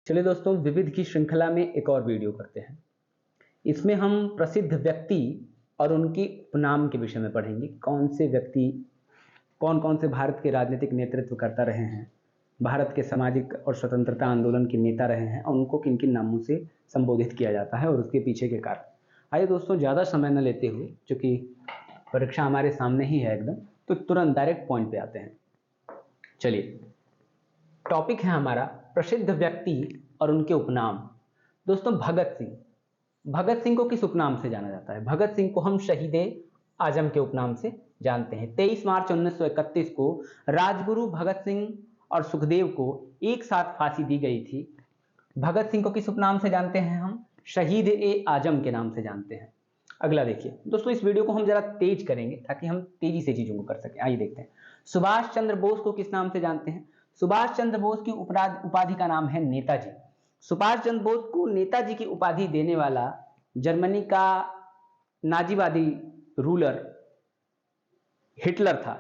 चलिए दोस्तों, विविध की श्रृंखला में एक और वीडियो करते हैं। इसमें हम प्रसिद्ध व्यक्ति और उनके उपनाम के विषय में पढ़ेंगे। कौन से व्यक्ति कौन कौन से भारत के राजनीतिक नेतृत्व करता रहे हैं, भारत के सामाजिक और स्वतंत्रता आंदोलन के नेता रहे हैं और उनको किन किन नामों से संबोधित किया जाता है और उसके पीछे के कारण। आइए दोस्तों, ज़्यादा समय न लेते हुए, चूँकि परीक्षा हमारे सामने ही है एकदम, तो तुरंत डायरेक्ट पॉइंट पे आते हैं। चलिए, टॉपिक है हमारा प्रसिद्ध व्यक्ति और उनके उपनाम। दोस्तों, भगत सिंह। भगत सिंह को किस उपनाम से जाना जाता है? भगत सिंह को हम शहीद आजम के उपनाम से जानते हैं। 23 मार्च 1931 को राजगुरु भगत सिंह और सुखदेव को एक साथ फांसी दी गई थी। भगत सिंह को किस उपनाम से जानते हैं? हम शहीद आजम के नाम से जानते हैं। अगला देखिए दोस्तों, इस वीडियो को हम जरा तेज करेंगे ताकि हम तेजी से चीजों को कर सकें। आइए देखते हैं। सुभाष चंद्र बोस को किस नाम से जानते हैं? सुभाष चंद्र बोस की उपाधि का नाम है नेताजी। सुभाष चंद्र बोस को नेताजी की उपाधि देने वाला जर्मनी का नाजीवादी रूलर हिटलर था।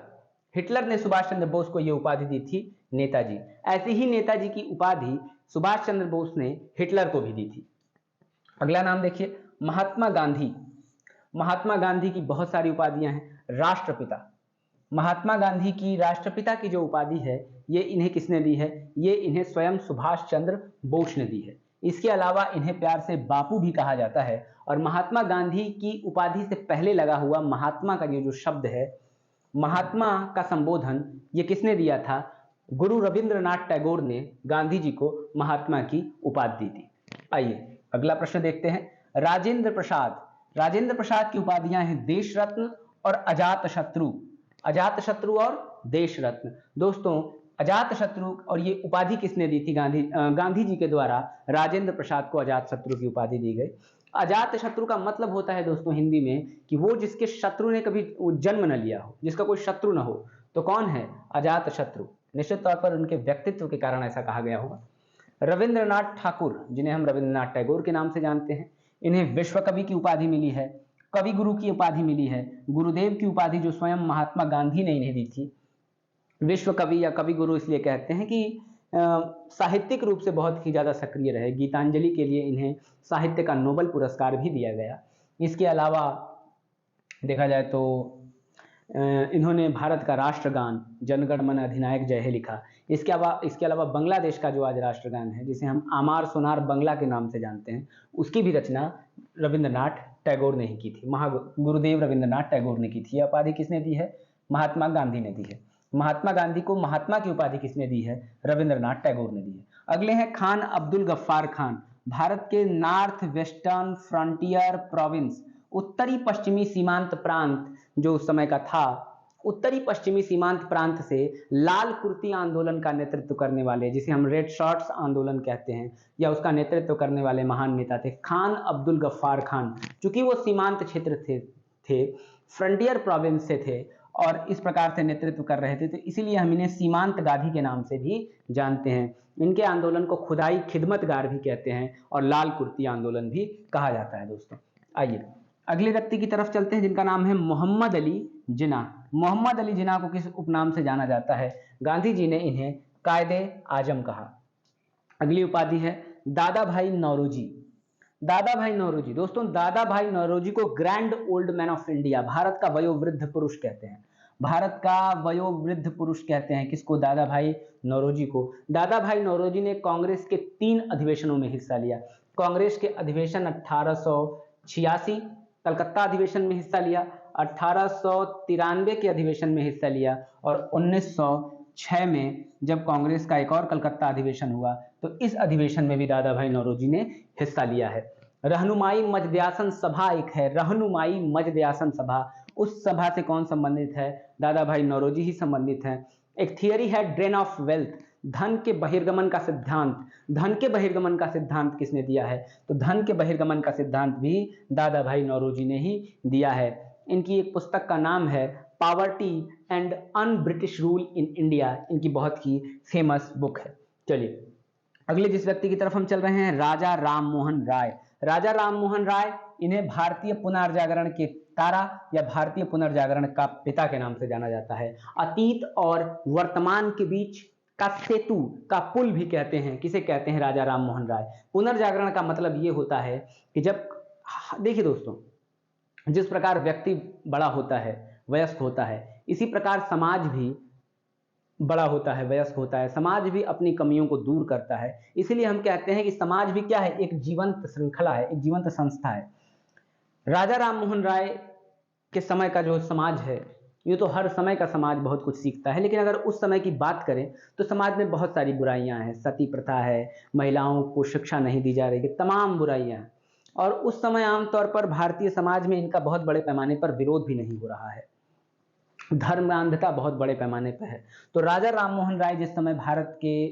हिटलर ने सुभाष चंद्र बोस को यह उपाधि दी थी, नेताजी। ऐसे ही नेताजी की उपाधि सुभाष चंद्र बोस ने हिटलर को भी दी थी। अगला नाम देखिए, महात्मा गांधी। महात्मा गांधी की बहुत सारी उपाधियां हैं। राष्ट्रपिता। महात्मा गांधी की राष्ट्रपिता की जो उपाधि है, ये इन्हें किसने दी है? ये इन्हें स्वयं सुभाष चंद्र बोस ने दी है। इसके अलावा इन्हें प्यार से बापू भी कहा जाता है। और महात्मा गांधी की उपाधि से पहले लगा हुआ महात्मा का ये जो शब्द है, महात्मा का संबोधन, ये किसने दिया था? गुरु रविंद्रनाथ टैगोर ने गांधी जी को महात्मा की उपाधि दी थी। आइए अगला प्रश्न देखते हैं। राजेंद्र प्रसाद। राजेंद्र प्रसाद की उपाधियां हैं देश रत्न और अजात शत्रु। अजात शत्रु और देश रत्न। दोस्तों, अजात शत्रु और ये उपाधि किसने दी थी? गांधी जी के द्वारा राजेंद्र प्रसाद को अजात शत्रु की उपाधि दी गई। अजात शत्रु का मतलब होता है दोस्तों हिंदी में कि वो जिसके शत्रु ने कभी जन्म न लिया हो, जिसका कोई शत्रु न हो। तो कौन है अजात शत्रु? निश्चित तौर पर उनके व्यक्तित्व के कारण ऐसा कहा गया होगा। रविंद्रनाथ ठाकुर, जिन्हें हम रविंद्रनाथ टैगोर के नाम से जानते हैं, इन्हें विश्व कवि की उपाधि मिली है, कवि गुरु की उपाधि मिली है, गुरुदेव की उपाधि जो स्वयं महात्मा गांधी ने इन्हें दी थी। विश्व कवि या कवि गुरु इसलिए कहते हैं कि साहित्यिक रूप से बहुत ही ज़्यादा सक्रिय रहे। गीतांजलि के लिए इन्हें साहित्य का नोबेल पुरस्कार भी दिया गया। इसके अलावा देखा जाए तो इन्होंने भारत का राष्ट्रगान जनगण मन अधिनायक जय हे लिखा। इसके अलावा बांग्लादेश का जो आज राष्ट्रगान है, जिसे हम आमार सोनार बंगला के नाम से जानते हैं, उसकी भी रचना रविंद्रनाथ टैगोर ने ही की थी। गुरुदेव रविंद्रनाथ टैगोर ने की थी। यह उपाधि किसने दी है? महात्मा गांधी ने दी है। महात्मा गांधी को महात्मा की उपाधि किसने दी है? रविंद्रनाथ टैगोर ने दी है। अगले हैं खान अब्दुल गफ्फार खान। भारत के नॉर्थ वेस्टर्न फ्रंटियर प्रोविंस, उत्तरी पश्चिमी सीमांत प्रांत जो उस समय का था, उत्तरी पश्चिमी सीमांत प्रांत से लाल कुर्ती आंदोलन का नेतृत्व करने वाले, जिसे हम रेड शर्ट्स आंदोलन कहते हैं, या उसका नेतृत्व करने वाले महान नेता थे खान अब्दुल गफ्फार खान। चूंकि वो सीमांत क्षेत्र थे फ्रंटियर प्रोविंस से थे और इस प्रकार से नेतृत्व कर रहे थे, तो इसीलिए हम इन्हें सीमांत गाधी के नाम से भी जानते हैं। इनके आंदोलन को खुदाई खिदमतगार भी कहते हैं और लाल कुर्ती आंदोलन भी कहा जाता है। दोस्तों, आइए अगले व्यक्ति की तरफ चलते हैं, जिनका नाम है मोहम्मद अली जिन्ना। मोहम्मद अली जिन्ना को किस उपनाम से जाना जाता है? गांधी जी ने इन्हें कायदे आजम कहा। अगली उपाधि है दादा भाई नौरोजी। दादा भाई नौरोजी। दोस्तों, दादा भाई नौरोजी को grand old man of India, Bharat का वयोवृद्ध पुरुष कहते हैं। भारत का वयोवृद्ध पुरुष कहते हैं किसको? दादा भाई नौरोजी को। दादा भाई नौरोजी ने कांग्रेस के 3 अधिवेशनों में हिस्सा लिया। कांग्रेस के अधिवेशन 1886 कलकत्ता अधिवेशन में हिस्सा लिया, 1893 के अधिवेशन में हिस्सा लिया और 1906 में जब कांग्रेस का एक और कलकत्ता अधिवेशन हुआ तो इस अधिवेशन में भी दादा भाई नौरोजी ने हिस्सा लिया है। रहनुमाई मजदयासन सभा एक है, रहनुमाई मजदयासन सभा, उस सभा से कौन संबंधित है? दादा भाई नौरोजी ही संबंधित है। एक थियरी है ड्रेन ऑफ वेल्थ, धन के बहिर्गमन का सिद्धांत। धन के बहिर्गमन का सिद्धांत किसने दिया है? तो धन के बहिर्गमन का सिद्धांत भी दादा भाई नौरोजी ने ही दिया है। इनकी एक पुस्तक का नाम है poverty and un British rule in India. इनकी बहुत ही फेमस बुक है। चलिए अगले जिस व्यक्ति की तरफ हम चल रहे हैं, राजा राम मोहन राय। राजा राम मोहन राय, इन्हें भारतीय पुनर्जागरण के तारा या भारतीय पुनर्जागरण का पिता के नाम से जाना जाता है। अतीत और वर्तमान के बीच का सेतु, का पुल भी कहते हैं। किसे कहते हैं? राजा राम मोहन राय। पुनर्जागरण का मतलब ये होता है कि जब, देखिए दोस्तों, जिस प्रकार व्यक्ति बड़ा होता है, वयस्क होता है, इसी प्रकार समाज भी बड़ा होता है, वयस्क होता है, समाज भी अपनी कमियों को दूर करता है। इसीलिए हम कहते हैं कि समाज भी क्या है? एक जीवंत श्रृंखला है, एक जीवंत संस्था है। राजा राम मोहन राय के समय का जो समाज है, ये तो हर समय का समाज बहुत कुछ सीखता है, लेकिन अगर उस समय की बात करें तो समाज में बहुत सारी बुराइयां हैं। सती प्रथा है, महिलाओं को शिक्षा नहीं दी जा रही है, तमाम बुराइयां हैं। और उस समय आमतौर पर भारतीय समाज में इनका बहुत बड़े पैमाने पर विरोध भी नहीं हो रहा है। धर्मांधता बहुत बड़े पैमाने पर है। तो राजा राम मोहन राय जिस समय भारत के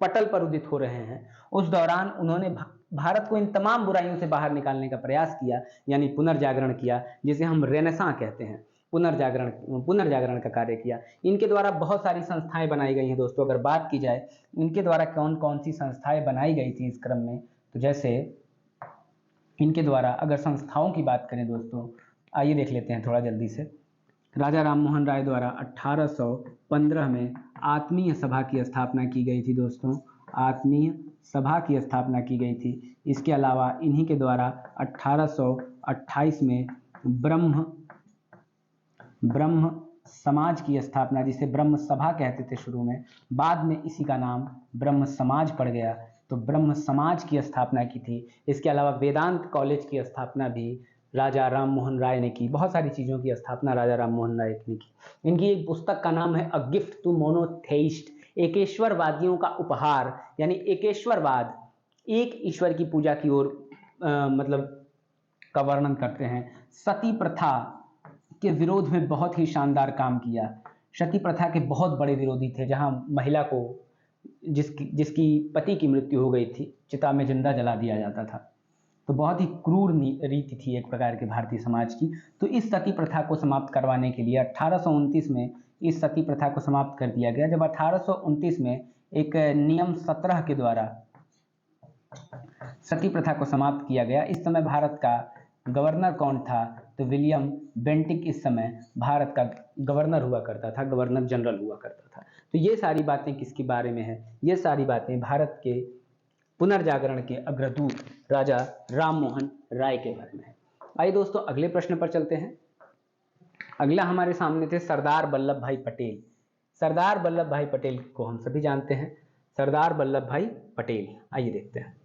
पटल पर उदित हो रहे हैं, उस दौरान उन्होंने भारत को इन तमाम बुराइयों से बाहर निकालने का प्रयास किया, यानी पुनर्जागरण किया, जिसे हम रेनेसां कहते हैं। पुनर्जागरण का कार्य किया। इनके द्वारा बहुत सारी संस्थाएं बनाई गई हैं दोस्तों। अगर बात की जाए इनके द्वारा कौन कौन सी संस्थाएं बनाई गई थी इस क्रम में, तो जैसे इनके द्वारा अगर संस्थाओं की बात करें दोस्तों, आइए देख लेते हैं थोड़ा जल्दी से। राजा राम मोहन राय द्वारा 1815 में आत्मीय सभा की स्थापना की गई थी दोस्तों। आत्मीय सभा की स्थापना की गई थी। इसके अलावा इन्हीं के द्वारा 1828 में ब्रह्म समाज की स्थापना, जिसे ब्रह्म सभा कहते थे शुरू में, बाद में इसी का नाम ब्रह्म समाज पड़ गया, तो ब्रह्म समाज की स्थापना की थी। इसके अलावा वेदांत कॉलेज की स्थापना भी राजा राम मोहन राय ने की। बहुत सारी चीज़ों की स्थापना राजा राम मोहन राय ने की। इनकी एक पुस्तक का नाम है अ गिफ्ट टू मोनोथेइस्ट, एकेश्वरवादियों का उपहार, यानी एकेश्वरवाद, एक ईश्वर की पूजा की ओर मतलब का वर्णन करते हैं। सती प्रथा के विरोध में बहुत ही शानदार काम किया। सती प्रथा के बहुत बड़े विरोधी थे, जहां महिला को जिसकी पति की मृत्यु हो गई थी, चिता में जिंदा जला दिया जाता था। तो बहुत ही क्रूर रीति थी एक प्रकार के भारतीय समाज की। तो इस सती प्रथा को समाप्त करवाने के लिए 1829 में इस सती प्रथा को समाप्त कर दिया गया। जब 1829 में एक नियम 17 के द्वारा सती प्रथा को समाप्त किया गया। इस समय भारत का गवर्नर कौन था? तो विलियम बेंटिक इस समय भारत का गवर्नर हुआ करता था, गवर्नर जनरल हुआ करता था। तो ये सारी बातें किसके बारे में है? ये सारी बातें भारत के पुनर्जागरण के अग्रदूत राजा राम मोहन राय के बारे में है। आइए दोस्तों अगले प्रश्न पर चलते हैं। अगला हमारे सामने थे सरदार वल्लभ भाई पटेल। सरदार वल्लभ भाई पटेल को हम सभी जानते हैं, सरदार वल्लभ भाई पटेल। आइए देखते हैं।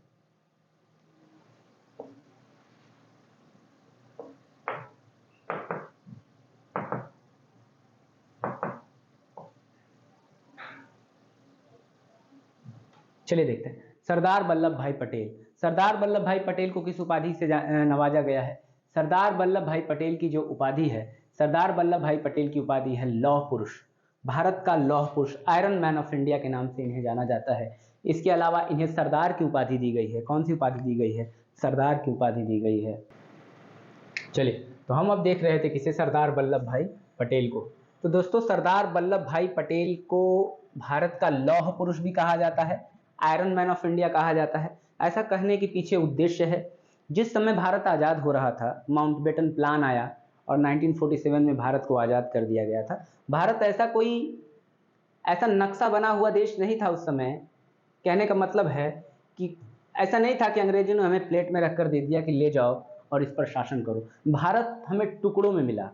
चलिए देखते हैं सरदार वल्लभ भाई पटेल। सरदार वल्लभ भाई पटेल को किस उपाधि से नवाजा गया है? सरदार वल्लभ भाई पटेल की जो उपाधि है, सरदार वल्लभ भाई पटेल की उपाधि है लौह पुरुष। भारत का लौह पुरुष, आयरन मैन ऑफ इंडिया के नाम से इन्हें जाना जाता है। इसके अलावा इन्हें सरदार की उपाधि दी गई है। कौन सी उपाधि दी गई है? सरदार की उपाधि दी गई है। चलिए, तो हम अब देख रहे थे किसे? सरदार वल्लभ भाई पटेल को। तो दोस्तों सरदार वल्लभ भाई पटेल को भारत का लौह पुरुष भी कहा जाता है, आयरन मैन ऑफ इंडिया कहा जाता है। ऐसा कहने के पीछे उद्देश्य है, जिस समय भारत आज़ाद हो रहा था, माउंटबेटन प्लान आया और 1947 में भारत को आज़ाद कर दिया गया था। भारत ऐसा नक्शा बना हुआ देश नहीं था उस समय। कहने का मतलब है कि ऐसा नहीं था कि अंग्रेजों ने हमें प्लेट में रखकर दे दिया कि ले जाओ और इस पर शासन करो। भारत हमें टुकड़ों में मिला।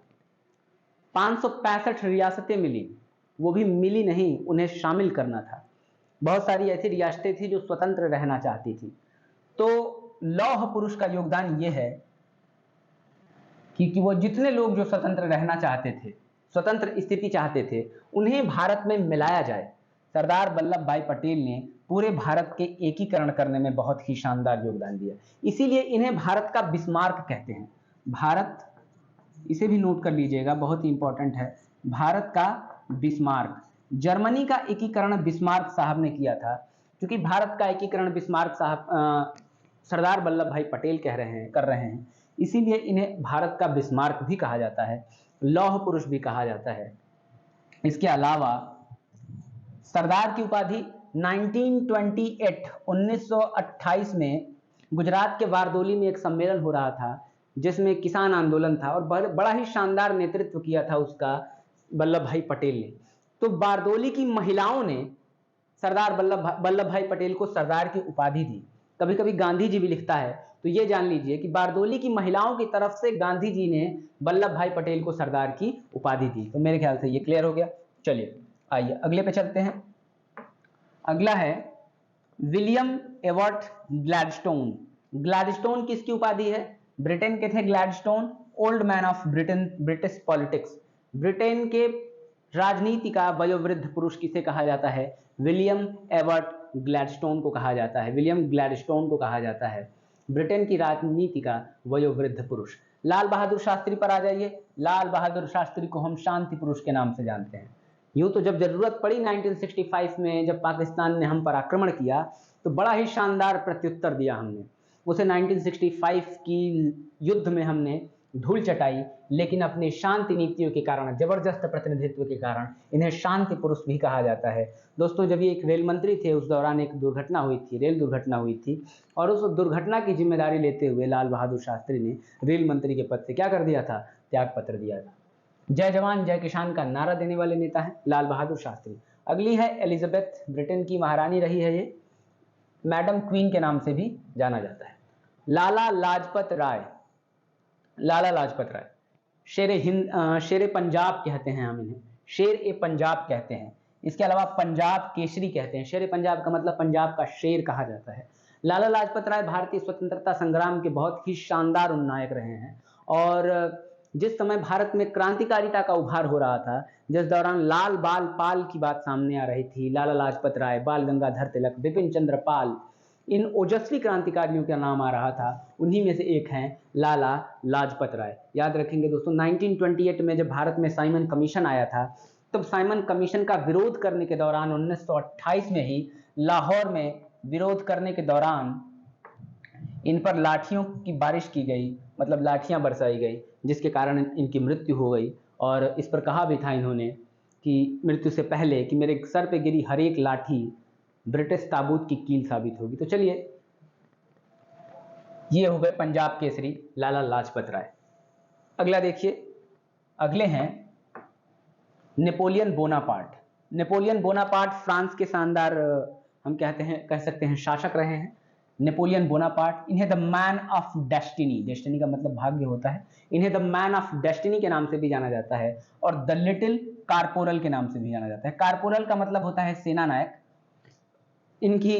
565 रियासतें मिली, वो भी मिली नहीं, उन्हें शामिल करना था। बहुत सारी ऐसी रियासतें थी जो स्वतंत्र रहना चाहती थी। तो लौह पुरुष का योगदान ये है कि वो जितने लोग जो स्वतंत्र रहना चाहते थे, स्वतंत्र स्थिति चाहते थे, उन्हें भारत में मिलाया जाए। सरदार वल्लभ भाई पटेल ने पूरे भारत के एकीकरण करने में बहुत ही शानदार योगदान दिया। इसीलिए इन्हें भारत का बिस्मार्क कहते हैं। भारत, इसे भी नोट कर लीजिएगा, बहुत ही इंपॉर्टेंट है, भारत का बिस्मार्क। जर्मनी का एकीकरण बिस्मार्क साहब ने किया था। क्योंकि भारत का एकीकरण बिस्मार्क साहब सरदार वल्लभ भाई पटेल कर रहे हैं, इसीलिए इन्हें भारत का बिस्मार्क भी कहा जाता है, लौह पुरुष भी कहा जाता है। इसके अलावा सरदार की उपाधि 1928 में गुजरात के बारदोली में एक सम्मेलन हो रहा था, जिसमें किसान आंदोलन था और बड़ा ही शानदार नेतृत्व किया था उसका वल्लभ भाई पटेल ने। तो बारदोली की महिलाओं ने सरदार वल्लभ भाई पटेल को सरदार की उपाधि दी। कभी कभी गांधी जी भी लिखता है, तो ये जान लीजिए कि बारदोली की महिलाओं की तरफ से गांधी जी ने वल्लभ भाई पटेल को सरदार की उपाधि दी। तो मेरे ख्याल से ये क्लियर हो गया। चलिए आइए अगले पे चलते हैं। अगला है विलियम एवर्ट ग्लैडस्टोन। ग्लैडस्टोन किसकी उपाधि है? ब्रिटेन के थे Gladstone, old man of Britain, British politics. Britain के राजनीति का वयोवृद्ध पुरुष किसे कहा जाता है? विलियम एवर्ट ग्लैडस्टोन को कहा जाता है। विलियम ग्लैडस्टोन को कहा जाता है ब्रिटेन की राजनीति का वयोवृद्ध पुरुष। लाल बहादुर शास्त्री पर आ जाइए। लाल बहादुर शास्त्री को हम शांति पुरुष के नाम से जानते हैं। यूं तो जब जरूरत पड़ी 1965 में, जब पाकिस्तान ने हम पर आक्रमण किया, तो बड़ा ही शानदार प्रत्युत्तर दिया हमने। उसे 1965 की युद्ध में हमने धूल चटाई, लेकिन अपनी शांति नीतियों के कारण, जबरदस्त प्रतिनिधित्व के कारण इन्हें शांति पुरुष भी कहा जाता है। दोस्तों, जब ये एक रेल मंत्री थे, उस दौरान एक दुर्घटना हुई थी, रेल दुर्घटना हुई थी, और उस दुर्घटना की जिम्मेदारी लेते हुए लाल बहादुर शास्त्री ने रेल मंत्री के पद से क्या कर दिया था? त्याग पत्र दिया था। जय जवान जय किसान का नारा देने वाले नेता हैं लाल बहादुर शास्त्री। अगली है एलिजाबेथ, ब्रिटेन की महारानी रही है ये, मैडम क्वीन के नाम से भी जाना जाता है। लाला लाजपत राय, लाला लाजपत राय शेरे पंजाब कहते हैं हम इन्हें, शेर ए पंजाब कहते हैं। इसके अलावा पंजाब केसरी कहते हैं। शेर ए पंजाब का मतलब पंजाब का शेर कहा जाता है। लाला लाजपत राय भारतीय स्वतंत्रता संग्राम के बहुत ही शानदार नायक रहे हैं, और जिस समय भारत में क्रांतिकारिता का उभार हो रहा था, जिस दौरान लाल बाल पाल की बात सामने आ रही थी, लाला लाजपत राय, बाल गंगाधर तिलक, बिपिन चंद्र पाल, इन ओजस्वी क्रांतिकारियों का नाम आ रहा था, उन्हीं में से एक हैं लाला लाजपत राय। याद रखेंगे दोस्तों, 1928 में जब भारत में साइमन कमीशन आया था, तब साइमन कमीशन का विरोध करने के दौरान 1928 में ही लाहौर में विरोध करने के दौरान इन पर लाठियों की बारिश की गई, मतलब लाठियां बरसाई गई, जिसके कारण इनकी मृत्यु हो गई। और इस पर कहा भी था इन्होंने कि मृत्यु से पहले कि मेरे सर पे गिरी हर एक लाठी ब्रिटिश ताबूत की कील साबित होगी। तो चलिए, ये हो गए पंजाब केसरी लाला लाजपत राय। अगला देखिए, अगले हैं Napoleon Bonaparte. Napoleon Bonaparte France के शानदार हम कह सकते हैं शासक रहे हैं। नेपोलियन बोनापार्ट, इन्हें the man of destiny, destiny का मतलब भाग्य होता है, इन्हें द मैन ऑफ डेस्टिनी के नाम से भी जाना जाता है, और द लिटिल कारपोरल के नाम से भी जाना जाता है। कारपोरल का मतलब होता है सेना नायक। इनकी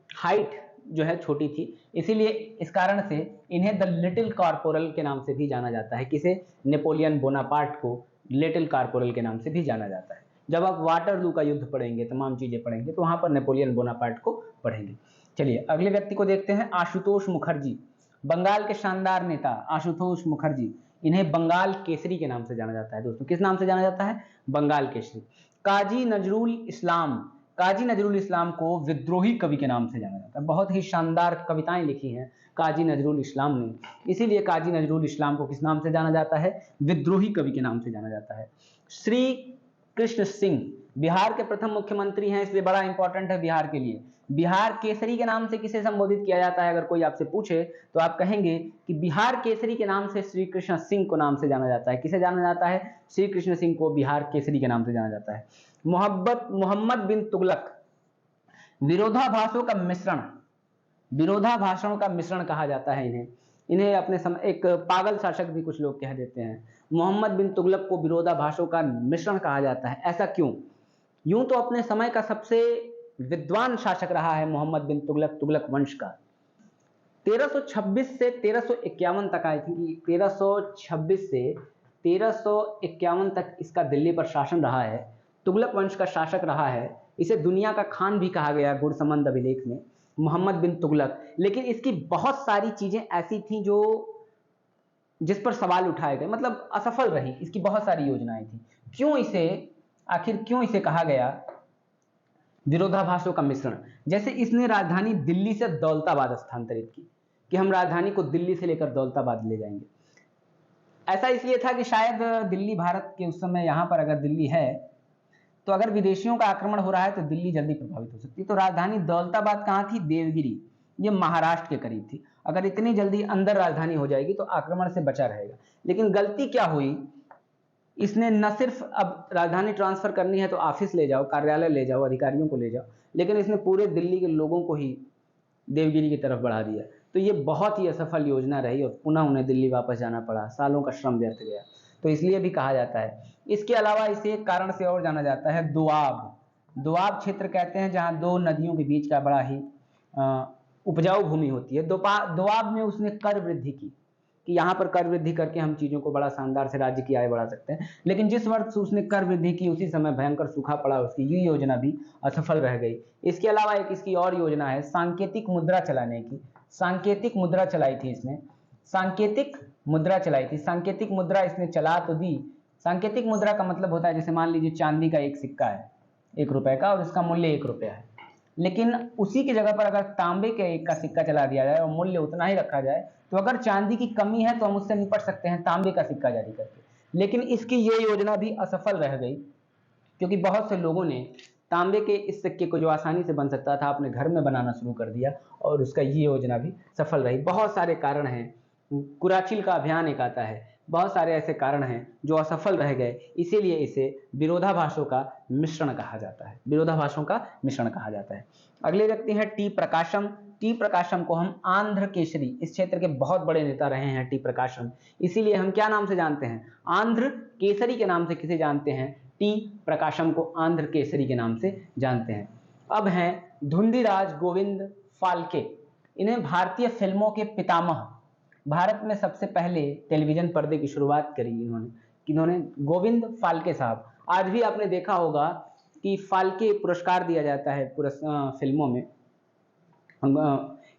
हाइट जो है छोटी थी, इसीलिए इस कारण से इन्हें द लिटिल कारपोरल के नाम से भी जाना जाता है। किसे? नेपोलियन बोनापार्ट को लिटिल कारपोरल के नाम से भी जाना जाता है। जब आप वाटरलू का युद्ध पढ़ेंगे, तमाम चीजें पढ़ेंगे, तो वहां पर नेपोलियन बोनापार्ट को पढ़ेंगे। चलिए अगले व्यक्ति को देखते हैं, आशुतोष मुखर्जी, बंगाल के शानदार नेता आशुतोष मुखर्जी। इन्हें बंगाल केसरी के नाम से जाना जाता है। दोस्तों, किस नाम से जाना जाता है? बंगाल केसरी। काजी नजरुल इस्लाम, काजी नजरुल इस्लाम को विद्रोही कवि के नाम से जाना जाता है। बहुत ही शानदार कविताएं लिखी हैं काजी नजरुल इस्लाम ने, इसीलिए काजी नजरुल इस्लाम को किस नाम से जाना जाता है? विद्रोही कवि के नाम से जाना जाता है। श्री कृष्ण सिंह बिहार के प्रथम मुख्यमंत्री हैं, इसलिए बड़ा इंपॉर्टेंट है बिहार के लिए। बिहार केसरी के नाम से किसे संबोधित किया जाता है? अगर कोई आपसे पूछे तो आप कहेंगे कि बिहार केसरी के नाम से श्री कृष्ण सिंह को नाम से जाना जाता है। किसे जाना जाता है? श्री कृष्ण सिंह को बिहार केसरी के नाम से जाना जाता है। मोहम्मद बिन तुगलक, विरोधाभासों का मिश्रण, विरोधाभासों का मिश्रण कहा जाता है इन्हें। इन्हें अपने समय एक पागल शासक भी कुछ लोग कह देते हैं। मोहम्मद बिन तुगलक को विरोधाभासों का मिश्रण कहा जाता है। ऐसा क्यों? यूं तो अपने समय का सबसे विद्वान शासक रहा है मोहम्मद बिन तुगलक, तुगलक वंश का। 1326 से 1351 तक, आई थिंक 1326 से 1351 तक इसका दिल्ली पर शासन रहा है। तुगलक वंश का शासक रहा है। इसे दुनिया का खान भी कहा गया गुरसमंद अभिलेख में, मोहम्मद बिन तुगलक। लेकिन इसकी बहुत सारी चीजें ऐसी थी जो जिस पर सवाल उठाए गए, मतलब असफल रही। इसकी बहुत सारी योजनाएं थी। आखिर क्यों इसे कहा गया विरोधाभासों का मिश्रण? जैसे इसने राजधानी दिल्ली से दौलताबाद स्थानांतरित की, कि हम राजधानी को दिल्ली से लेकर दौलताबाद ले जाएंगे। ऐसा इसलिए था कि शायद दिल्ली, भारत के उस समय यहां पर अगर दिल्ली है, तो अगर विदेशियों का आक्रमण हो रहा है तो दिल्ली जल्दी प्रभावित हो सकती है। तो राजधानी दौलताबाद कहां थी? देवगिरी, ये महाराष्ट्र के करीब थी। अगर इतनी जल्दी अंदर राजधानी हो जाएगी तो आक्रमण से बचा रहेगा। लेकिन गलती क्या हुई इसने न सिर्फ अब राजधानी ट्रांसफर करनी है तो ऑफिस ले जाओ, कार्यालय ले जाओ, अधिकारियों को ले जाओ, लेकिन इसने पूरे दिल्ली के लोगों को ही देवगिरी की तरफ बढ़ा दिया। तो ये बहुत ही असफल योजना रही और पुनः उन्हें दिल्ली वापस जाना पड़ा, सालों का श्रम व्यर्थ गया। तो इसलिए भी कहा जाता है। इसके अलावा इसे एक कारण से और जाना जाता है, दोआब। दोआब क्षेत्र कहते हैं जहाँ दो नदियों के बीच का बड़ा ही उपजाऊ भूमि होती है। दोआब में उसने कर वृद्धि की कि यहाँ पर कर वृद्धि करके हम चीज़ों को बड़ा शानदार से राज्य की आय बढ़ा सकते हैं। लेकिन जिस वर्ष उसने कर वृद्धि की उसी समय भयंकर सूखा पड़ा, उसकी ये योजना भी असफल रह गई। इसके अलावा एक इसकी और योजना है सांकेतिक मुद्रा चलाने की। सांकेतिक मुद्रा चलाई थी इसने, सांकेतिक मुद्रा चलाई थी। सांकेतिक मुद्रा इसने चला तो दी। सांकेतिक मुद्रा का मतलब होता है जैसे मान लीजिए चांदी का एक सिक्का है 1 रुपए का और इसका मूल्य 1 रुपया है, लेकिन उसी की जगह पर अगर तांबे के एक का सिक्का चला दिया जाए और मूल्य उतना ही रखा जाए तो अगर चांदी की कमी है तो हम उससे निपट सकते हैं तांबे का सिक्का जारी करके। लेकिन इसकी ये योजना भी असफल रह गई क्योंकि बहुत से लोगों ने तांबे के इस सिक्के को जो आसानी से बन सकता था अपने घर में बनाना शुरू कर दिया और उसका ये योजना भी सफल रही। बहुत सारे कारण हैं, कुराचिल का अभियान एक आता है, बहुत सारे ऐसे कारण हैं जो असफल रह गए, इसीलिए इसे विरोधाभासों का मिश्रण कहा जाता है। विरोधाभासों का मिश्रण कहा जाता है। अगले व्यक्ति हैं टी प्रकाशम। टी प्रकाशम को हम आंध्र केसरी, इस क्षेत्र के बहुत बड़े नेता रहे हैं टी प्रकाशम, इसीलिए हम क्या नाम से जानते हैं, आंध्र केसरी के नाम से किसे जानते हैं, टी प्रकाशम को आंध्र केसरी के नाम से जानते हैं। अब हैं धुंडीराज गोविंद फाल्के। इन्हें भारतीय फिल्मों के पितामह, भारत में सबसे पहले टेलीविजन पर्दे की शुरुआत करी इन्होंने गोविंद फाल्के साहब। आज भी आपने देखा होगा कि फाल्के पुरस्कार दिया जाता है फिल्मों में।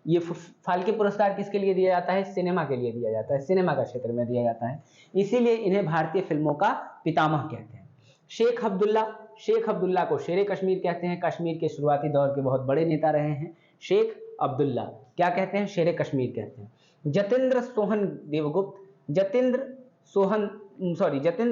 ये फाल्के पुरस्कार किसके लिए दिया जाता है, सिनेमा के लिए दिया जाता है, सिनेमा का क्षेत्र में दिया जाता है, इसीलिए इन्हें भारतीय फिल्मों का पितामह कहते हैं। शेख अब्दुल्ला, शेख अब्दुल्ला को शेरे कश्मीर कहते हैं, कश्मीर के शुरुआती दौर के बहुत बड़े नेता रहे हैं। शेख अब्दुल्ला क्या कहते हैं, शेरे कश्मीर कहते हैं। जतेंद्र सोहन देवगुप्त, जतेंद्र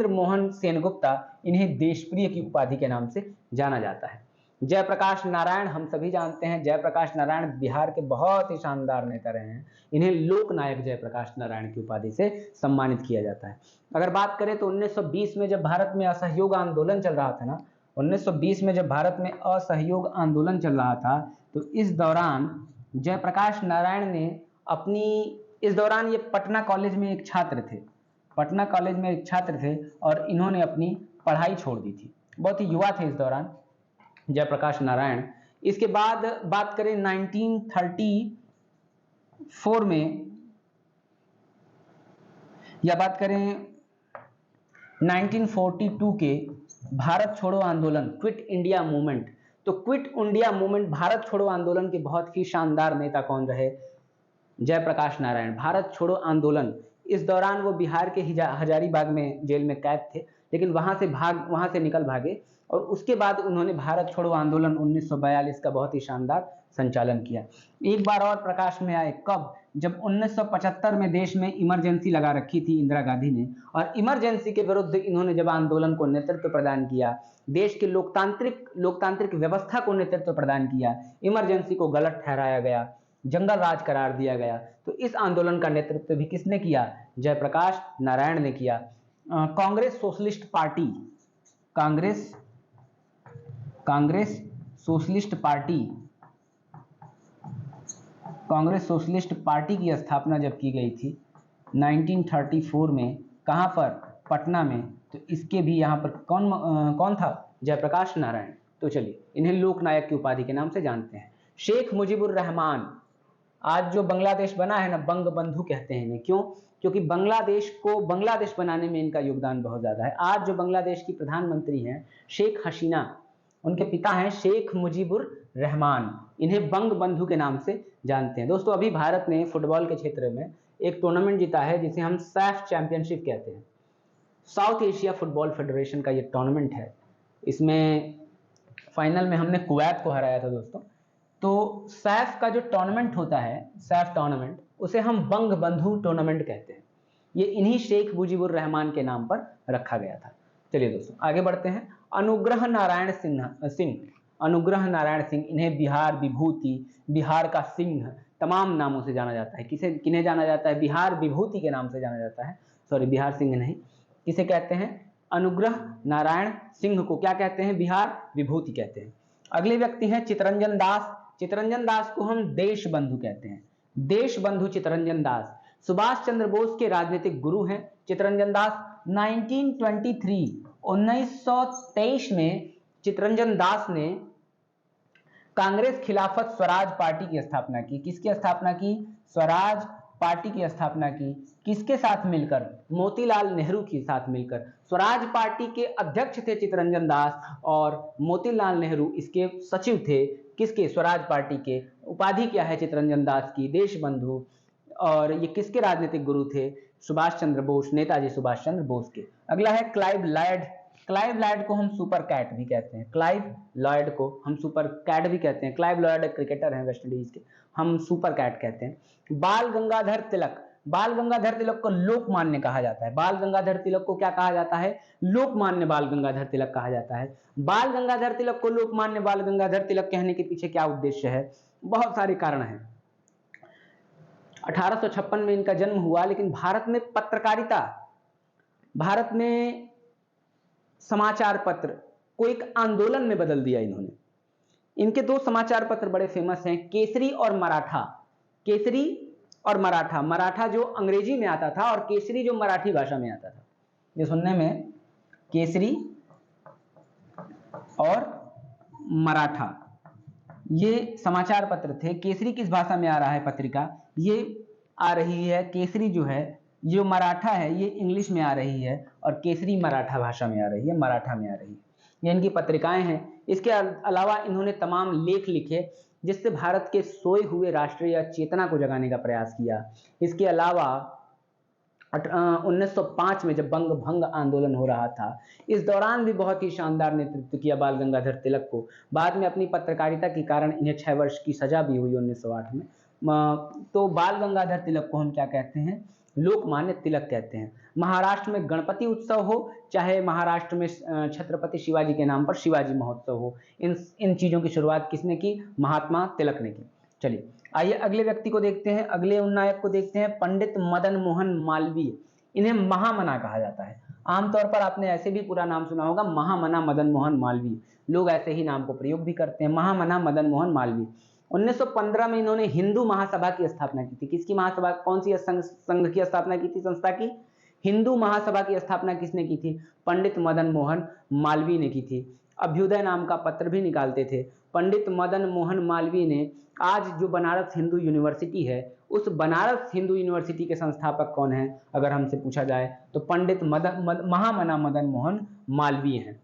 मोहन सेनगुप्ता, इन्हें देशप्रिय की उपाधि के नाम से जाना जाता है। जयप्रकाश नारायण, हम सभी जानते हैं जयप्रकाश नारायण बिहार के बहुत ही शानदार नेता रहे हैं, इन्हें लोक नायक जयप्रकाश नारायण की उपाधि से सम्मानित किया जाता है। अगर बात करें तो 1920 में जब भारत में असहयोग आंदोलन चल रहा था ना, 1920 में जब भारत में असहयोग आंदोलन चल रहा था तो इस दौरान जयप्रकाश नारायण ने इस दौरान ये पटना कॉलेज में एक छात्र थे, पटना कॉलेज में एक छात्र थे और इन्होंने अपनी पढ़ाई छोड़ दी थी, बहुत ही युवा थे इस दौरान जयप्रकाश नारायण। इसके बाद बात करें 1934 में या बात करें 1942 के भारत छोड़ो आंदोलन, क्विट इंडिया मूवमेंट, तो क्विट इंडिया मूवमेंट भारत छोड़ो आंदोलन के बहुत ही शानदार नेता कौन रहे, जयप्रकाश नारायण। भारत छोड़ो आंदोलन, इस दौरान वो बिहार के हजारीबाग में जेल में कैद थे, लेकिन वहां से निकल भागे और उसके बाद उन्होंने भारत छोड़ो आंदोलन 1942 का बहुत ही शानदार संचालन किया। एक बार और प्रकाश में आए कब, जब 1975 में देश में इमरजेंसी लगा रखी थी इंदिरा गांधी ने, और इमरजेंसी के विरुद्ध इन्होंने जब आंदोलन को नेतृत्व प्रदान किया, देश के लोकतांत्रिक व्यवस्था को नेतृत्व प्रदान किया, इमरजेंसी को गलत ठहराया गया, जंगल राज करार दिया गया, तो इस आंदोलन का नेतृत्व भी किसने किया, जयप्रकाश नारायण ने किया। Congress socialist party, Congress socialist party की स्थापना जब की गई थी 1934 में, कहां पर, पटना में, तो इसके भी यहां पर कौन था, जयप्रकाश नारायण। तो चलिए इन्हें लोकनायक की उपाधि के नाम से जानते हैं। शेख मुजीबुर रहमान, आज जो बांग्लादेश बना है ना, बंग बंधु कहते हैं इन्हें, क्यों, क्योंकि बांग्लादेश को बांग्लादेश बनाने में इनका योगदान बहुत ज्यादा है। आज जो बांग्लादेश की प्रधानमंत्री हैं शेख हसीना, उनके पिता हैं शेख मुजीबुर रहमान, इन्हें बंग बंधु के नाम से जानते हैं। दोस्तों अभी भारत ने फुटबॉल के क्षेत्र में एक टूर्नामेंट जीता है जिसे हम सैफ चैंपियनशिप कहते हैं, साउथ एशिया फुटबॉल फेडरेशन का ये टूर्नामेंट है। इसमें फाइनल में हमने कुवैत को हराया था दोस्तों। तो सैफ का जो टूर्नामेंट होता है, सैफ टूर्नामेंट, उसे हम बंग बंधु टूर्नामेंट कहते हैं। ये इन्हीं शेख मुजीबुर रहमान के नाम पर रखा गया था। चलिए दोस्तों आगे बढ़ते हैं। अनुग्रह नारायण सिंह, इन्हें बिहार विभूति, बिहार का सिंह, तमाम नामों से जाना जाता है। किन्हें जाना जाता है, बिहार विभूति के नाम से जाना जाता है, सॉरी बिहार सिंह नहीं, किसे कहते हैं, अनुग्रह नारायण सिंह को क्या कहते हैं? बिहार विभूति कहते हैं। अगले व्यक्ति हैं चितरंजन दास। चितरंजन दास को हम देश बंधु कहते हैं, देश बंधु चितरंजन दास। सुभाष चंद्र बोस के राजनीतिक गुरु हैं चितरंजन दास। 1923 में चितरंजन दास ने कांग्रेस खिलाफत स्वराज पार्टी की स्थापना की। किसकी स्थापना की? स्वराज पार्टी की स्थापना की। किसके साथ मिलकर? मोतीलाल नेहरू के साथ मिलकर। स्वराज पार्टी के अध्यक्ष थे चितरंजन दास और मोतीलाल नेहरू इसके सचिव थे। किसके? स्वराज पार्टी के। उपाधि क्या है चितरंजन दास की? देश बंधु। और ये किसके राजनीतिक गुरु थे? सुभाष चंद्र बोस, नेताजी सुभाष चंद्र बोस के। अगला है क्लाइव लॉयड। क्लाइव लॉयड को हम सुपर कैट भी कहते हैं, क्लाइव लॉयड को हम सुपर कैट भी कहते हैं। क्लाइव लॉयड क्रिकेटर हैं वेस्ट इंडीज के, हम सुपर कैट कहते हैं। बाल गंगाधर तिलक। बाल गंगाधर तिलक को लोकमान्य कहा जाता है। बाल गंगाधर तिलक को क्या कहा जाता है? लोकमान्य बाल गंगाधर तिलक कहा जाता है। बाल गंगाधर तिलक को लोकमान्य बाल गंगाधर तिलक कहने के पीछे क्या उद्देश्य है? बहुत सारे कारण हैं। 1856 में इनका जन्म हुआ, लेकिन भारत में पत्रकारिता, भारत में समाचार पत्र को एक आंदोलन में बदल दिया इन्होंने। इनके दो समाचार पत्र बड़े फेमस हैं, केसरी और मराठा। केसरी और मराठा। मराठा जो अंग्रेजी में आता था और केसरी जो मराठी भाषा में आता था। ये सुनने में केसरी और मराठा ये समाचार पत्र थे। केसरी किस भाषा में आ रहा है पत्रिका? ये आ रही है, केसरी जो है, जो मराठा है ये इंग्लिश में आ रही है और केसरी मराठा भाषा में आ रही है, मराठा में आ रही है। ये इनकी पत्रिकाएं हैं। इसके अलावा इन्होंने तमाम लेख लिखे जिससे भारत के सोए हुए राष्ट्रीय चेतना को जगाने का प्रयास किया। इसके अलावा 1905 में जब बंग भंग आंदोलन हो रहा था, इस दौरान भी बहुत ही शानदार नेतृत्व किया बाल गंगाधर तिलक को। बाद में अपनी पत्रकारिता के कारण इन्हें 6 वर्ष की सजा भी हुई 1908 में। तो बाल गंगाधर तिलक को हम क्या कहते हैं? लोकमान्य तिलक कहते हैं। महाराष्ट्र में गणपति उत्सव हो, चाहे महाराष्ट्र में छत्रपति शिवाजी के नाम पर शिवाजी महोत्सव हो, इन चीजों की शुरुआत किसने की? महात्मा तिलक ने की। चलिए आइए अगले व्यक्ति को देखते हैं, अगले उन्नायक को देखते हैं, पंडित मदन मोहन मालवीय। इन्हें महामना कहा जाता है। आमतौर पर आपने ऐसे भी पूरा नाम सुना होगा, महामना मदन मोहन मालवीय। लोग ऐसे ही नाम को प्रयोग भी करते हैं, महामना मदन मोहन मालवीय। 1915 में इन्होंने हिंदू महासभा की स्थापना की थी। किसकी महासभा? कौन सी संघ की स्थापना की थी? संस्था की हिंदू महासभा की स्थापना किसने की थी? पंडित मदन मोहन मालवीय ने की थी। अभ्युदय नाम का पत्र भी निकालते थे। पंडित मदन मोहन मालवीय ने आज जो बनारस हिंदू यूनिवर्सिटी है, उस बनारस हिंदू यूनिवर्सिटी के संस्थापक कौन है अगर हमसे पूछा जाए तो पंडित महामना मदन मोहन मालवीय हैं।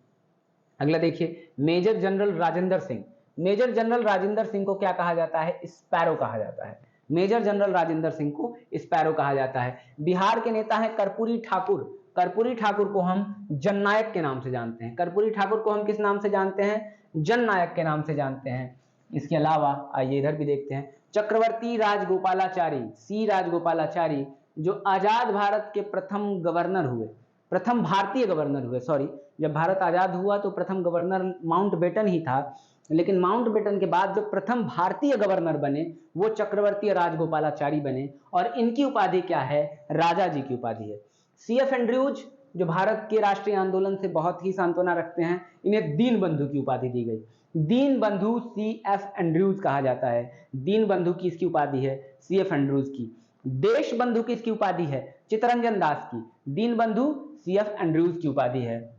अगला देखिए, major general Rajendra Singh. Major general Rajendra Singh को क्या कहा जाता है? स्पैरो कहा जाता है। मेजर जनरल राजेंद्र सिंह को स्पैरो कहा जाता है। बिहार के नेता हैं कर्पूरी ठाकुर। कर्पूरी ठाकुर को हम जननायक के नाम से जानते हैं। कर्पूरी ठाकुर को हम किस नाम से जानते हैं? जननायक के नाम से जानते हैं। इसके अलावा आइए इधर भी देखते हैं, चक्रवर्ती राजगोपालाचारी, सी राजगोपालाचारी, जो आजाद भारत के प्रथम गवर्नर हुए, प्रथम भारतीय गवर्नर हुए। सॉरी, जब भारत आजाद हुआ तो प्रथम गवर्नर माउंटबेटन ही था, लेकिन माउंटबेटन के बाद जो प्रथम भारतीय गवर्नर बने वो चक्रवर्ती राजगोपालाचारी बने और इनकी उपाधि क्या है? राजा जी की उपाधि है। CF एंड्रयूज जो भारत के राष्ट्रीय आंदोलन से बहुत ही सांत्वना रखते हैं, इन्हें दीन बंधु की उपाधि दी गई। दीन बंधु CF एंड्रयूज कहा जाता है। दीन बंधु की इसकी उपाधि है CF एंड्रयूज की। देश बंधु की इसकी उपाधि है चितरंजन दास की। दीन बंधु CF एंड्रयूज की उपाधि है।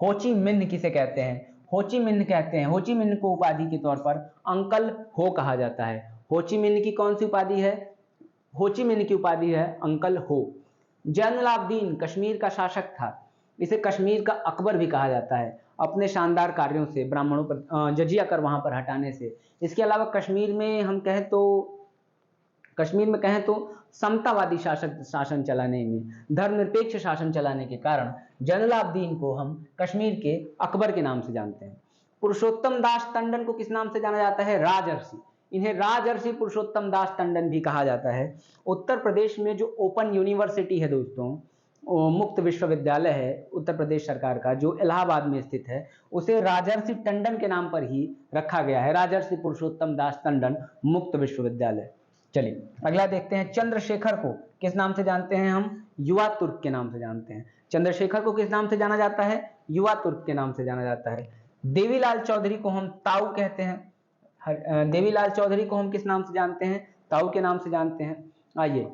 होची मिन्ह किसे कहते हैं? होची मिन्ह कहते हैं। होची मिन्ह को उपाधि के तौर पर अंकल हो कहा जाता है। होची मिन्ह की कौन सी उपाधि है? होची मिन्ह की उपाधि है अंकल हो। जैनुलाब्दीन कश्मीर का शासक था। इसे कश्मीर का अकबर भी कहा जाता है, अपने शानदार कार्यों से, ब्राह्मणों पर जजिया कर वहां पर हटाने से। इसके अलावा कश्मीर में हम कहें तो समतावादी शासन चलाने में, धर्मनिरपेक्ष शासन चलाने के कारण जैनुलाब्दीन को हम कश्मीर के अकबर के नाम से जानते हैं। पुरुषोत्तम दास टंडन को किस नाम से जाना जाता है? राजर्षि। इन्हें राजर्षि पुरुषोत्तम दास टंडन भी कहा जाता है। उत्तर प्रदेश में जो ओपन यूनिवर्सिटी है दोस्तों, मुक्त विश्वविद्यालय है उत्तर प्रदेश सरकार का, जो इलाहाबाद में स्थित है, उसे राजर्षि टंडन के नाम पर ही रखा गया है। राजर्षि पुरुषोत्तम दास टंडन मुक्त विश्वविद्यालय। चलिए अगला देखते हैं, चंद्रशेखर को किस नाम से जानते हैं हम? युवा तुर्क के नाम से जानते हैं। चंद्रशेखर को किस नाम से जाना जाता है? युवा तुर्क के नाम से जाना जाता है। देवीलाल चौधरी को हम ताऊ कहते हैं। देवीलाल चौधरी को हम किस नाम से जानते हैं? ताऊ के नाम से जानते हैं। आइए,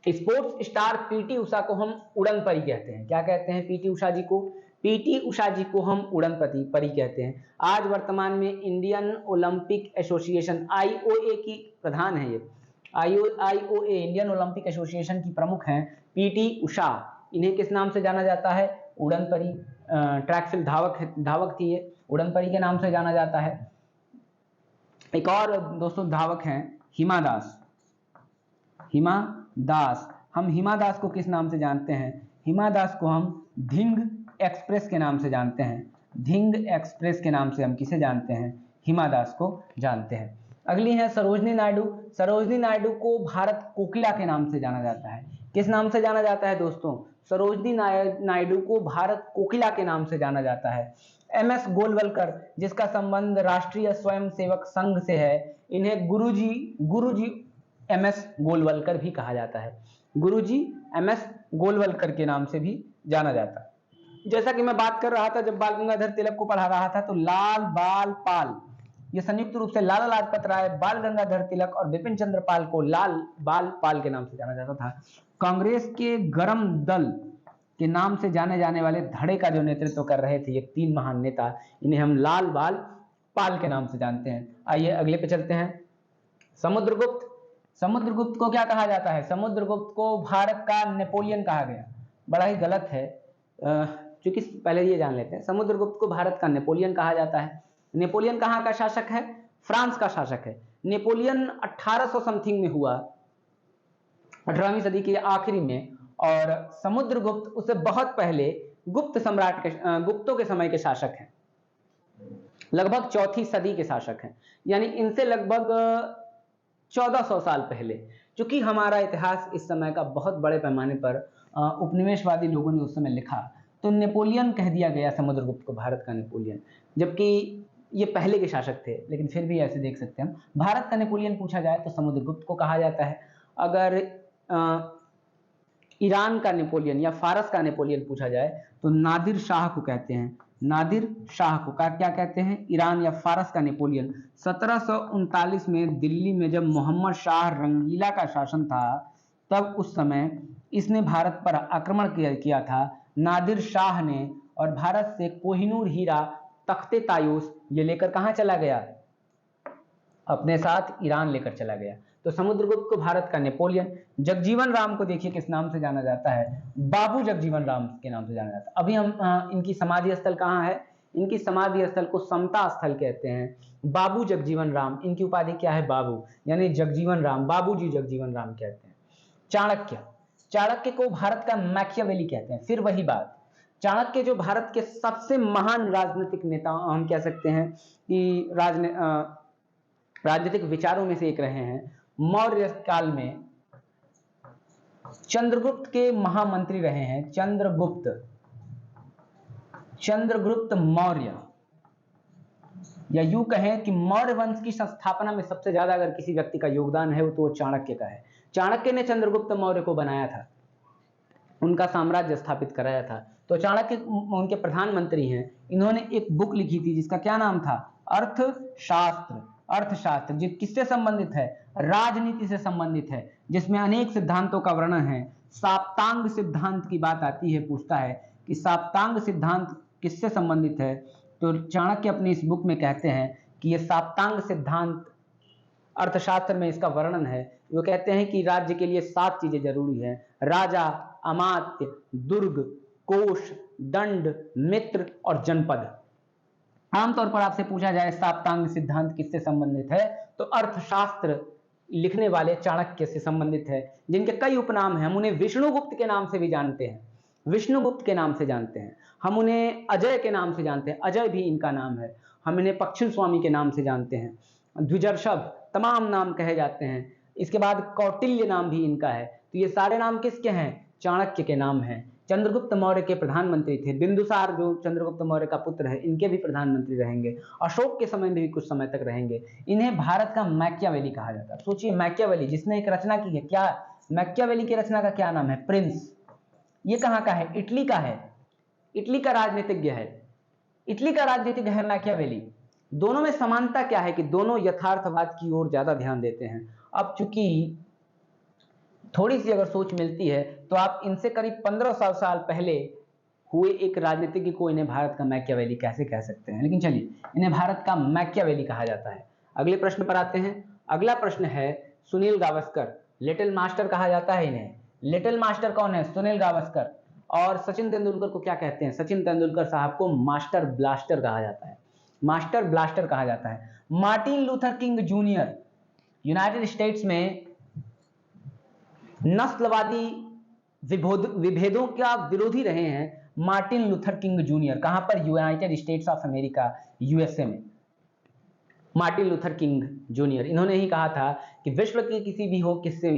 स्पोर्ट्स स्टार पीटी उषा को हम उड़न परी कहते हैं। क्या कहते हैं पीटी उषा जी को? पीटी उषा जी को हम उड़न परी कहते हैं। आज वर्तमान में इंडियन ओलंपिक एसोसिएशन आईओए की प्रधान है। ये आईओए इंडियन ओलंपिक एसोसिएशन की प्रमुख हैं पीटी उषा। इन्हें किस नाम से जाना जाता है? उड़न परी। ट्रैक फील्ड धावक थी ये, उड़न परी के नाम से जाना जाता है। एक और दोस्तों धावक हैं हिमा दास। हम हिमा दास को किस नाम से जानते हैं? हिमा दास को हम धिंग एक्सप्रेस के नाम से जानते हैं। धिंग एक्सप्रेस के नाम से हम किसे जानते हैं? हिमा दास को जानते हैं। अगली है सरोजनी नायडू। सरोजनी नायडू को भारत कोकिला के नाम से जाना जाता है। किस नाम से जाना जाता है दोस्तों? सरोजनी नायडू को भारत कोकिला के नाम से जाना जाता है। एम.एस. गोलवलकर, जिसका संबंध राष्ट्रीय स्वयंसेवक संघ से है, इन्हें गुरुजी एम.एस. गोलवलकर भी कहा जाता है। गुरुजी एम.एस. गोलवलकर के नाम से भी जाना जाता है। जैसा कि मैं बात कर रहा था, जब बाल गंगाधर तिलक को पढ़ा रहा था, तो लाल बाल पाल, ये संयुक्त रूप से लाला लाजपत राय, बाल गंगाधर तिलक और बिपिन चंद्र पाल को लाल बाल पाल के नाम से जाना जाता था। कांग्रेस के गरम दल के नाम से जाने जाने वाले धड़े का जो नेतृत्व कर रहे थे ये 3 महान नेता, इन्हें हम लाल बाल पाल के नाम से जानते हैं। आइए अगले पे चलते हैं। समुद्रगुप्त। समुद्रगुप्त को क्या कहा जाता है? समुद्रगुप्त को भारत का नेपोलियन कहा गया। बड़ा ही गलत है, क्योंकि पहले ये जान लेते हैं। समुद्रगुप्त को भारत का नेपोलियन कहा जाता है। नेपोलियन कहाँ का शासक है? फ्रांस का शासक है। नेपोलियन 1800 समथिंग में हुआ, 18वीं सदी के आखिरी में, और समुद्रगुप्त उससे बहुत पहले गुप्तों के समय के शासक हैं, लगभग 4वीं सदी के शासक हैं, यानी इनसे लगभग 1400 साल पहले। क्योंकि हमारा इतिहास इस समय का बहुत बड़े पैमाने पर उपनिवेशवादी लोगों ने उस समय लिखा, तो नेपोलियन कह दिया गया समुद्रगुप्त को, भारत का नेपोलियन, जबकि ये पहले के शासक थे। लेकिन फिर भी ऐसे देख सकते हैं हम, भारत का नेपोलियन पूछा जाए तो समुद्रगुप्त को कहा जाता है। अगर ईरान का नेपोलियन या फारस का नेपोलियन पूछा जाए तो नादिर शाह को कहते हैं। नादिर शाह को क्या कहते हैं? ईरान या फारस का नेपोलियन। 1739 में दिल्ली में जब मोहम्मद शाह रंगीला का शासन था, तब उस समय इसने भारत पर आक्रमण किया था नादिर शाह ने, और भारत से कोहिनूर हीरा, तख्ते तायूस ये लेकर कहाँ चला गया? अपने साथ ईरान लेकर चला गया। तो समुद्रगुप्त को भारत का नेपोलियन। जगजीवन राम को देखिए किस नाम से जाना जाता है? बाबू जगजीवन राम के नाम से जाना जाता है। अभी हम इनकी समाधि स्थल कहाँ है? इनकी समाधि स्थल को समता स्थल कहते हैं। बाबू जगजीवन राम, इनकी उपाधि क्या है? बाबू, यानी जगजीवन राम, बाबूजी जगजीवन राम कहते हैं। चाणक्य। चाणक्य को भारत का मैकियावेली कहते हैं। फिर वही बात, चाणक्य जो भारत के सबसे महान राजनीतिक नेता हम कह सकते हैं कि राजनीतिक विचारों में से एक रहे हैं। मौर्य काल में चंद्रगुप्त के महामंत्री रहे हैं। चंद्रगुप्त मौर्य, या यूं कहें कि मौर्य वंश की संस्थापना में सबसे ज्यादा अगर किसी व्यक्ति का योगदान है तो वो चाणक्य का है। चाणक्य ने चंद्रगुप्त मौर्य को बनाया था, उनका साम्राज्य स्थापित कराया था। तो चाणक्य उनके प्रधानमंत्री हैं। इन्होंने एक बुक लिखी थी जिसका क्या नाम था? अर्थशास्त्र, जो किससे संबंधित है? राजनीति से संबंधित है, जिसमें अनेक सिद्धांतों का वर्णन है। साप्तांग सिद्धांत की बात आती है, पूछता है कि साप्तांग सिद्धांत किससे संबंधित है? तो चाणक्य अपनी इस बुक में कहते हैं कि यह साप्तांग सिद्धांत अर्थशास्त्र में इसका वर्णन है। वो कहते हैं कि राज्य के लिए 7 चीजें जरूरी है: राजा, अमात्य, दुर्ग, कोष, दंड, मित्र और जनपद। आमतौर पर आपसे पूछा जाए साप्तांग सिद्धांत किससे संबंधित है, तो अर्थशास्त्र लिखने वाले चाणक्य से संबंधित है, जिनके कई उपनाम हैं। हम उन्हें विष्णुगुप्त के नाम से भी जानते हैं, विष्णुगुप्त के नाम से जानते हैं। हम उन्हें अजय के नाम से जानते हैं, अजय भी इनका नाम है। हम इन्हें पश्चिम स्वामी के नाम से जानते हैं। द्विजर्षभ, तमाम नाम कहे जाते हैं। इसके बाद कौटिल्य नाम भी इनका है। तो ये सारे नाम किसके हैं? चाणक्य के नाम हैं। चंद्रगुप्त मौर्य के प्रधानमंत्री थे। बिंदुसार जो चंद्रगुप्त मौर्य का पुत्र है, इनके भी प्रधानमंत्री रहेंगे। अशोक के समय में भी कुछ समय तक रहेंगे। इन्हें भारत का मैकियावेली कहा जाता है। सोचिए, मैकियावेली जिसने एक रचना की है, क्या मैकियावेली की रचना का क्या नाम है? प्रिंस। ये कहाँ का है? इटली का है। इटली का राजनीतिज्ञ है। इटली का राजनीतिज्ञ है मैकियावेली। दोनों में समानता क्या है कि दोनों यथार्थवाद की ओर ज्यादा ध्यान देते हैं। अब चूंकि थोड़ी सी अगर सोच मिलती है तो आप इनसे करीब 1500 साल पहले हुए एक राजनीतिज्ञ को इन्हें भारत का मैकियावेली कैसे कह सकते हैं, लेकिन चलिए इन्हें भारत का मैकियावेली कहा जाता है। अगले प्रश्न पर आते हैं। अगला प्रश्न है सुनील गावस्कर, लिटिल मास्टर कहा जाता है इन्हें। लिटिल मास्टर कौन है? सुनील गावस्कर। और सचिन तेंदुलकर को क्या कहते हैं? सचिन तेंदुलकर साहब को मास्टर ब्लास्टर कहा जाता है। मास्टर ब्लास्टर कहा जाता है। Martin Luther king junior United states में नस्लवादी विभेदों का विरोधी रहे हैं। मार्टिन लूथर किंग जूनियर कहां पर? United states of America, USA में। मार्टिन लूथर किंग जूनियर, इन्होंने ही कहा था कि विश्व के किसी भी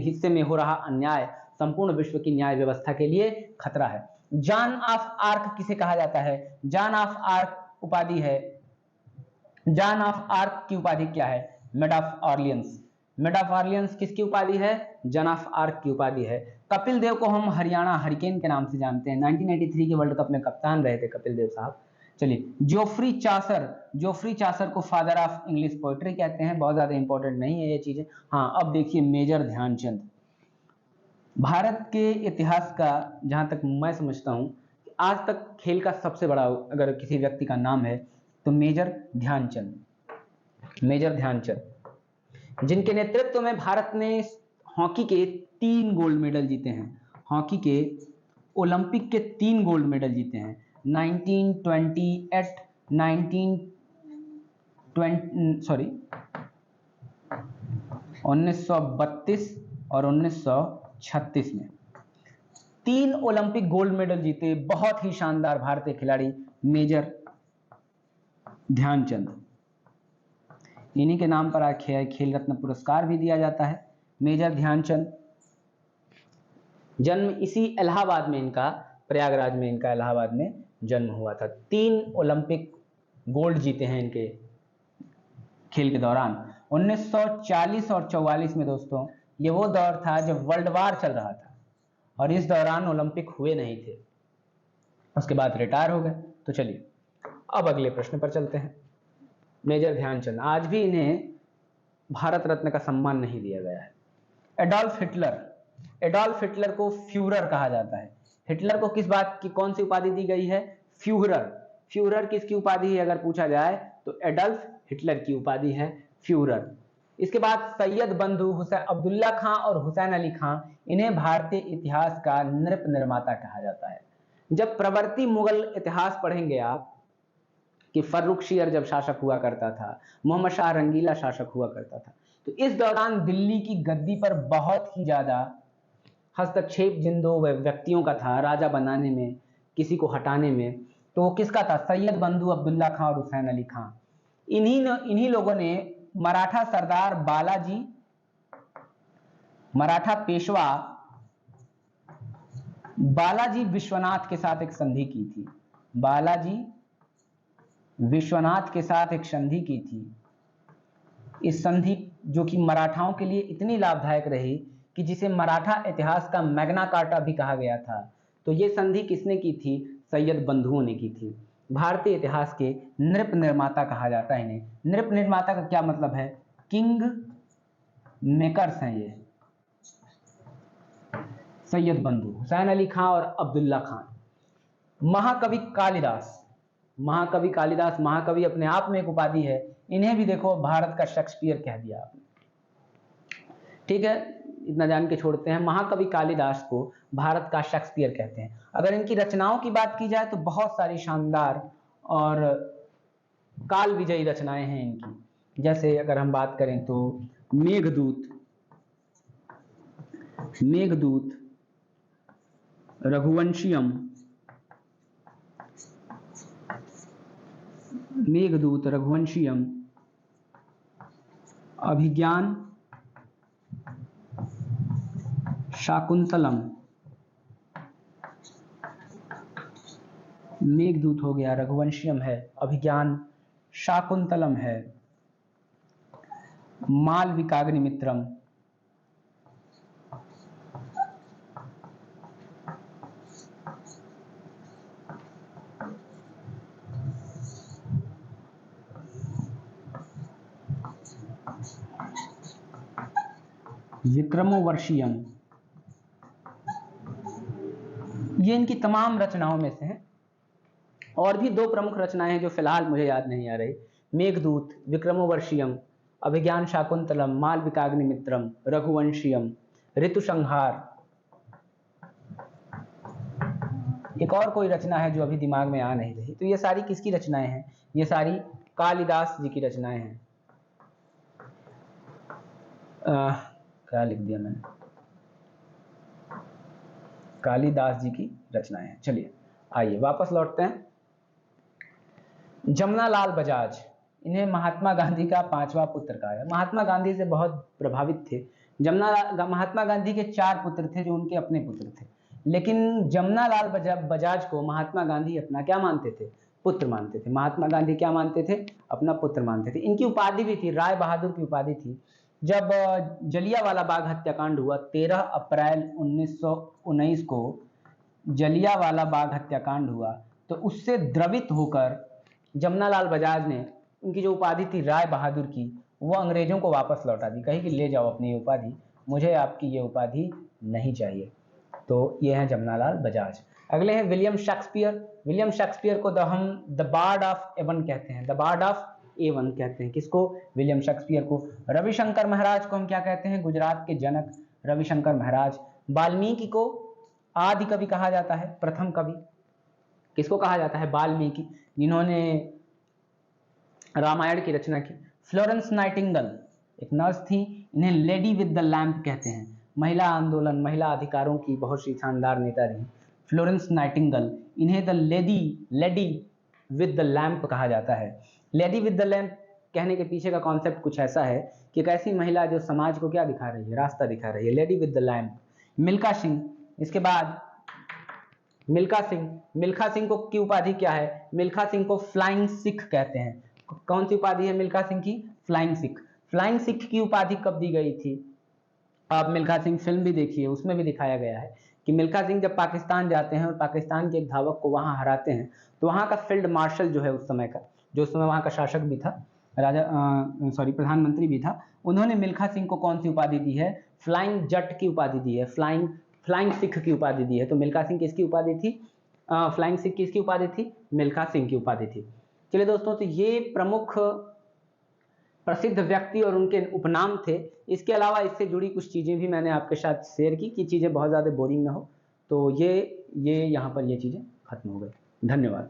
हिस्से में हो रहा अन्याय संपूर्ण विश्व की न्याय व्यवस्था के लिए खतरा है। जॉन ऑफ आर्क किसे कहा जाता है? जॉन ऑफ आर्क उपाधि है। जॉन ऑफ आर्क की उपाधि क्या है? Mid of Orleans. Mid of Orleans किसकी उपाधि है? जॉन ऑफ आर्क की उपाधि है। कपिल देव को हम हरियाणा हरिकेन के नाम से जानते हैं। 1983 के वर्ल्ड कप में कप्तान रहे थे कपिल देव साहब। चलिए, जोफ्री चासर को फादर ऑफ इंग्लिश पोएट्री कहते हैं। बहुत ज्यादा इंपॉर्टेंट नहीं है ये चीजें। हाँ, अब देखिए मेजर ध्यानचंद। भारत के इतिहास का जहां तक मैं समझता हूं, आज तक खेल का सबसे बड़ा अगर किसी व्यक्ति का नाम है तो मेजर ध्यानचंद। मेजर ध्यानचंद, जिनके नेतृत्व में भारत ने हॉकी के 3 गोल्ड मेडल जीते हैं। हॉकी के ओलंपिक के 3 गोल्ड मेडल जीते हैं। 1928, 1932 और 1936 में 3 ओलंपिक गोल्ड मेडल जीते बहुत ही शानदार भारतीय खिलाड़ी मेजर ध्यानचंद। इन्हीं के नाम पर खेल रत्न पुरस्कार भी दिया जाता है। मेजर ध्यानचंद, जन्म इसी इलाहाबाद में इनका, प्रयागराज में इनका इलाहाबाद में जन्म हुआ था। 3 ओलंपिक गोल्ड जीते हैं इनके खेल के दौरान। 1940 और 44 में दोस्तों, ये वो दौर था जब वर्ल्ड वार चल रहा था और इस दौरान ओलंपिक हुए नहीं थे। उसके बाद रिटायर हो गए। तो चलिए अब अगले प्रश्न पर चलते हैं। मेजर ध्यानचंद, आज भी इन्हें भारत रत्न का सम्मान नहीं दिया गया है। एडोल्फ हिटलर को फ्यूरर कहा जाता है। हिटलर को किस बात की कौन सी उपाधि दी गई है? फ्यूहरर। फ्यूहरर किसकी उपाधि है अगर पूछा जाए तो एडोल्फ हिटलर की उपाधि है फ्यूरर। इसके बाद सैयद बंधु अब्दुल्ला खां और हुसैन अली खां, इन्हें भारतीय इतिहास का नृप निर्माता कहा जाता है। जब प्रवर्ती मुगल इतिहास पढ़ेंगे आप कि फर्रुखशियर जब शासक हुआ करता था, मोहम्मद शाह रंगीला शासक हुआ करता था, तो इस दौरान दिल्ली की गद्दी पर बहुत ही ज्यादा हस्तक्षेप जिन 2 व्यक्तियों का था राजा बनाने में, किसी को हटाने में, तो वो किसका था? सैयद बंधु अब्दुल्ला खां और हुसैन अली खां। इन्हीं लोगों ने मराठा सरदार मराठा पेशवा बालाजी विश्वनाथ के साथ एक संधि की थी। बालाजी विश्वनाथ के साथ एक संधि की थी। इस संधि जो कि मराठाओं के लिए इतनी लाभदायक रही कि जिसे मराठा इतिहास का मैग्ना कार्टा भी कहा गया था। तो ये संधि किसने की थी? सैयद बंधुओं ने की थी। भारतीय इतिहास के नृप निर्माता कहा जाता है इन्हें। नृप निर्माता का क्या मतलब है? किंग मेकर्स हैं ये सैयद बंधु, हुसैन अली खां और अब्दुल्ला खां। महाकवि कालिदास, महाकवि अपने आप में एक उपाधि है। इन्हें भी देखो भारत का शेक्सपियर कह दिया आपने। ठीक है, इतना जान के छोड़ते हैं। महाकवि कालिदास को भारत का शेक्सपियर कहते हैं। अगर इनकी रचनाओं की बात की जाए तो बहुत सारी शानदार और काल विजयी रचनाएं हैं इनकी। जैसे अगर हम बात करें तो मेघदूत, रघुवंशियम, अभिज्ञान, शाकुंतलम। मेघदूत हो गया, रघुवंशियम है, अभिज्ञान, शाकुंतलम है, मालविकाग्निमित्रम, विक्रमोर्वशीयम, ये इनकी तमाम रचनाओं में से हैं। और भी दो प्रमुख रचनाएं हैं जो फिलहाल मुझे याद नहीं आ रही, मेघदूत, विक्रमोर्वशीयम, अभिज्ञान शाकुंतलम, मालविकाग्निमित्रम, रघुवंशियम, ऋतुसंहार। एक और कोई रचना है जो अभी दिमाग में आ नहीं रही। तो ये सारी किसकी रचनाएं हैं? ये सारी कालिदास जी की रचनाएं हैं। क्या लिख दिया मैंने? कालिदास जी की रचनाएं हैं। चलिए आइए वापस लौटते हैं। जमनालाल बजाज, इन्हें महात्मा गांधी का 5वां पुत्र कहा है। महात्मा गांधी से बहुत प्रभावित थे। महात्मा गांधी के 4 पुत्र थे जो उनके अपने पुत्र थे, लेकिन जमनालाल बजाज को महात्मा गांधी अपना क्या मानते थे? पुत्र मानते थे। महात्मा गांधी क्या मानते थे? अपना पुत्र मानते थे। इनकी उपाधि भी थी, राय बहादुर की उपाधि थी। जब जलियांवाला बाग हत्याकांड हुआ 13 अप्रैल 1919 को जलियांवाला बाग हत्याकांड हुआ, तो उससे द्रवित होकर जमनालाल बजाज ने उनकी जो उपाधि थी राय बहादुर की, वो अंग्रेजों को वापस लौटा दी। कही कि ले जाओ अपनी उपाधि, मुझे आपकी ये उपाधि नहीं चाहिए। तो ये हैं जमनालाल बजाज। अगले हैं विलियम शेक्सपियर। विलियम शेक्सपियर को हम द बार्ड ऑफ एवन कहते हैं, द बार्ड ऑफ एवन कहते हैं। किसको? विलियम शेक्सपियर को। रविशंकर महाराज को हम क्या कहते हैं? गुजरात के जनक रविशंकर महाराज। वाल्मीकि को आदि कवि कहा जाता है, प्रथम कवि। किसको कहा जाता है? वाल्मीकि, जिन्होंने रामायण की रचना की। फ्लोरेंस नाइटिंगेल एक नर्स थी, इन्हें लेडी विद द लैम्प कहते हैं। महिला आंदोलन, महिला अधिकारों की बहुत सी शानदार नेता रही फ्लोरेंस नाइटिंगेल। इन्हें the lady with the lamp कहा जाता है। लेडी विद द लैम्प कहने के पीछे का कॉन्सेप्ट कुछ ऐसा है कि एक ऐसी महिला जो समाज को क्या दिखा रही है? रास्ता दिखा रही है। Lady with the lamp. Milkha Singh, इसके बाद मिल्खा सिंह को की उपाधि क्या है? मिल्खा सिंह को फ्लाइंग सिख कहते हैं। कौन सी उपाधि है मिल्खा सिंह की? फ्लाइंग सिख। फ्लाइंग सिख की उपाधि कब दी गई थी? आप मिल्खा सिंह फिल्म भी देखिए, उसमें भी दिखाया गया है कि मिल्खा सिंह जब पाकिस्तान जाते हैं और पाकिस्तान के एक धावक को वहां हराते हैं, तो वहां का फील्ड मार्शल जो है उस समय का, जो उस समय वहां का शासक भी था, प्रधानमंत्री भी था, उन्होंने मिल्खा सिंह को कौन सी उपाधि दी है? फ्लाइंग जट की उपाधि दी है, फ्लाइंग सिख की उपाधि दी है। तो मिल्खा सिंह किसकी उपाधि थी? फ्लाइंग सिख किसकी उपाधि थी? मिल्खा सिंह की उपाधि थी। चलिए दोस्तों, तो ये प्रमुख प्रसिद्ध व्यक्ति और उनके उपनाम थे। इसके अलावा इससे जुड़ी कुछ चीज़ें भी मैंने आपके साथ शेयर की कि चीज़ें बहुत ज़्यादा बोरिंग ना हो। तो ये यहाँ पर ये चीज़ें खत्म हो गई। धन्यवाद।